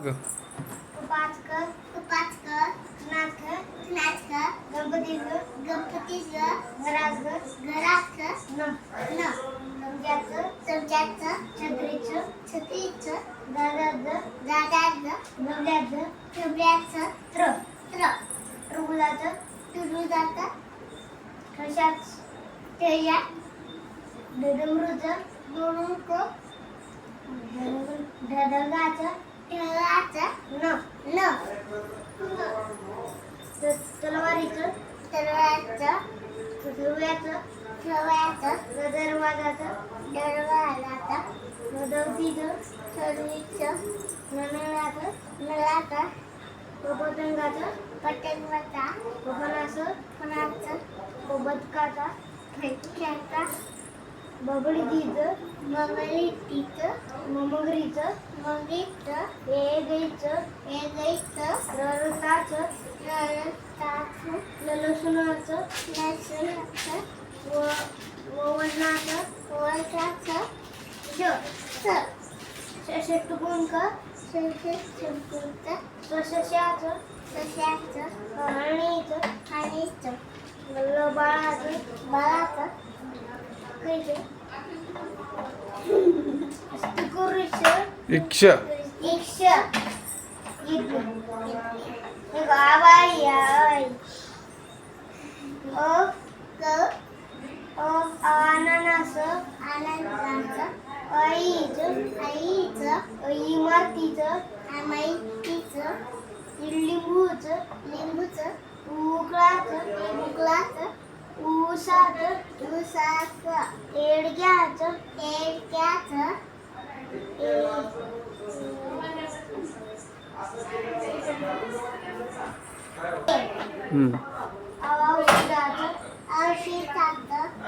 ग तलवारीचं दरवाजाचं दवतीचं नळाचं पतंगाचं फणाचं बदकाचा बबडीचं मगरीचं एगईचं ररताचं लसुणाचं ववरणाचं षष्टपुंक सश्याचं हरणीचं बाळाचं इक्ष आनंदाचं आईचं इमारतीचं लिंबूचं उकळाचं ऊसाचं एडक्याचं औषधाचं